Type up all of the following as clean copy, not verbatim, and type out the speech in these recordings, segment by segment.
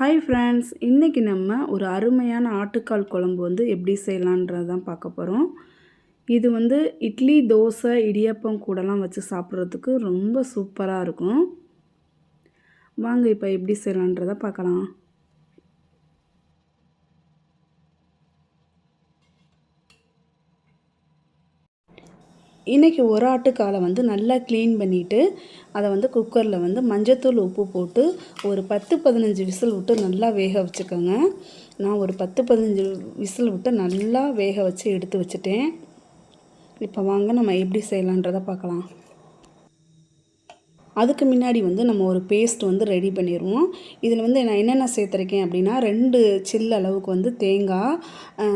Hi friends, இன்றைக்கி நம்ம ஒரு அருமையான ஆட்டுக்கால் குழம்பு வந்து எப்படி செய்யலான்றது தான் பார்க்க போகிறோம். இது வந்து இட்லி, தோசை, இடியாப்பம் கூடலாம் வச்சு சாப்பிட்றதுக்கு ரொம்ப சூப்பராக இருக்கும். வாங்க இப்போ எப்படி செய்யலான்றதை பார்க்கலாம். இன்றைக்கி ஒரு ஆட்டுக்காலை வந்து நல்லா க்ளீன் பண்ணிவிட்டு அதை வந்து குக்கரில் வந்து மஞ்சத்தூள், உப்பு போட்டு ஒரு 10-15 விசில் விட்டு நல்லா வேக வச்சுக்கோங்க. நான் ஒரு 10-15 விசில் விட்டு நல்லா வேக வச்சு எடுத்து வச்சுட்டேன். இப்போ வாங்க நம்ம எப்படி செய்யலான்றதை பார்க்கலாம். அதுக்கு முன்னாடி வந்து நம்ம ஒரு பேஸ்ட் வந்து ரெடி பண்ணிடுவோம். இதில் வந்து நான் என்னென்ன சேர்த்துருக்கேன் அப்படின்னா 2 சில்லு அளவுக்கு வந்து தேங்காய்,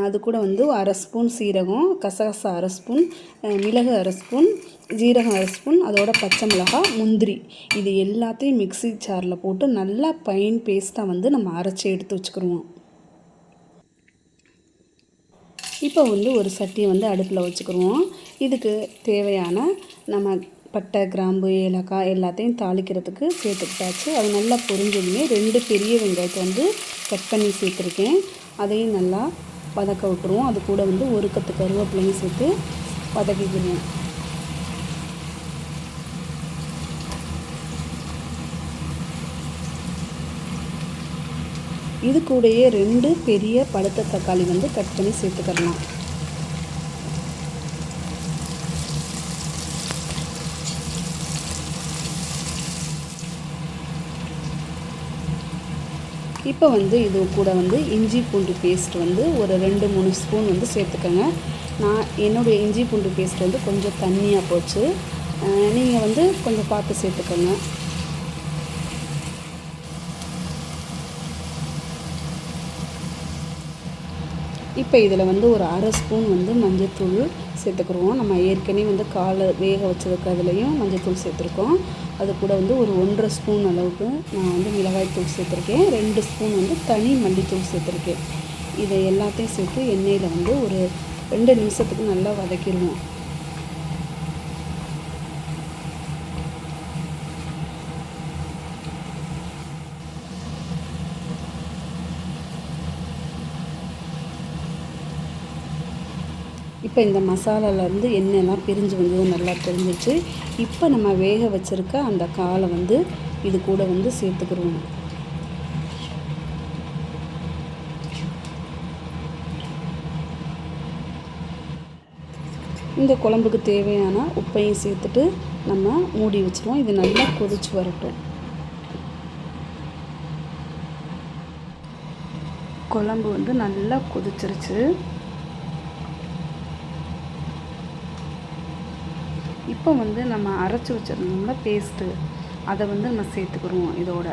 அது கூட வந்து 1/2 ஸ்பூன் சீரகம், கசகசா 1/2 ஸ்பூன், மிளகு 1/2 ஸ்பூன், ஜீரகம் 1/2 ஸ்பூன், அதோட பச்சை மிளகாய், முந்திரி, இது எல்லாத்தையும் மிக்ஸி ஜாரில் போட்டு நல்லா ஃபைன் பேஸ்ட்டாக வந்து நம்ம அரைச்சி எடுத்து வச்சுக்கிடுவோம். இப்போ வந்து ஒரு சட்டியை வந்து அடுப்பில் வச்சுக்கிடுவோம். இதுக்கு தேவையான நம்ம பட்டை, கிராம்பு, ஏலக்காய் எல்லாத்தையும் தாளிக்கிறதுக்கு சேர்த்துக்கிட்டாச்சு. அது நல்லா பொரிஞ்சதுமே 2 பெரிய வெங்காயத்தை வந்து கட் பண்ணி சேர்த்துருக்கேன். அதையும் நல்லா வதக்க விட்டுருவோம். அது கூட வந்து ஒரு கத்து கருவேப்பிலையும் சேர்த்து வதக்கிக்கிடுவோம். இது கூடயே 2 பெரிய பழுத்த தக்காளி வந்து கட் பண்ணி சேர்த்துக்கிடலாம். இப்போ வந்து இது கூட வந்து இஞ்சி பூண்டு பேஸ்ட் வந்து ஒரு 2-3 ஸ்பூன் வந்து சேர்த்துக்கோங்க. நான் என்னுடைய இஞ்சி பூண்டு பேஸ்ட் வந்து கொஞ்சம் தண்ணியாக போச்சு. நீங்கள் வந்து கொஞ்சம் பார்த்து சேர்த்துக்கோங்க. இப்போ இதில் வந்து ஒரு 1/2 ஸ்பூன் வந்து மஞ்சத்தூள் சேர்த்துக்குருவோம். நம்ம ஏற்கனவே வந்து காலை வேக வச்சதுக்கு அதுலேயும் மஞ்சத்தூள் சேர்த்துருக்கோம். அது கூட வந்து ஒரு 1/2 ஸ்பூன் அளவுக்கு நான் வந்து மிளகாய்த்தூள் சேர்த்துருக்கேன். 2 ஸ்பூன் வந்து தனி மல்லித்தூள் சேர்த்துருக்கேன். இதை எல்லாத்தையும் சேர்த்து எண்ணெயில் வந்து ஒரு 2 நிமிஷத்துக்கு நல்லா வதக்கிடுவோம். இப்போ இந்த மசாலாலேருந்து எண்ணெயெல்லாம் பிரிஞ்சு வந்தது நல்லா தெரிஞ்சிச்சு. இப்போ நம்ம வேக வச்சுருக்க அந்த காலை வந்து இது கூட வந்து சேர்த்துக்கிடுவோம். இந்த குழம்புக்கு தேவையான உப்பையும் சேர்த்துட்டு நம்ம மூடி வச்சுருவோம். இது நல்லா கொதிச்சு வரட்டும். குழம்பு வந்து நல்லா கொதிச்சிருச்சு. இப்போ வந்து நம்ம அரைச்சி வச்சிருந்தோம்ல பேஸ்ட்டு, அதை வந்து நம்ம சேர்த்துக்கிடுவோம் இதோட.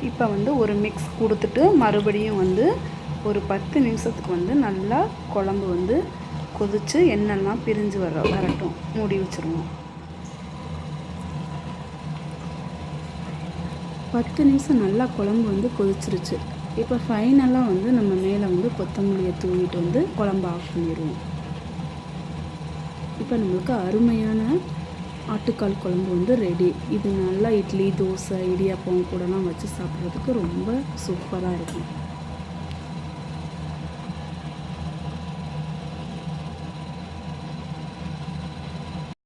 இப்போ வந்து ஒரு மிக்ஸ் கொடுத்துட்டு மறுபடியும் வந்து ஒரு 10 நிமிஷத்துக்கு வந்து நல்லா குழம்பு வந்து கொதித்து எண்ணெய்லாம் பிரிஞ்சு வரட்டும். மூடி வச்சுருவோம். 10 நிமிஷம் நல்லா குழம்பு வந்து கொதிச்சிருச்சு. இப்போ ஃபைனலாக வந்து நம்ம மேலே வந்து கொத்தமல்லியை தூவிட்டு வந்து குழம்பு ஆஃப் பண்ணிடுவோம். இப்போ நம்மளுக்கு அருமையான ஆட்டுக்கால் குழம்பு வந்து ரெடி. இது நல்லா இட்லி, தோசை, இடியாப்பம் கூடலாம் வச்சு சாப்பிட்றதுக்கு ரொம்ப சூப்பராக இருக்கும்.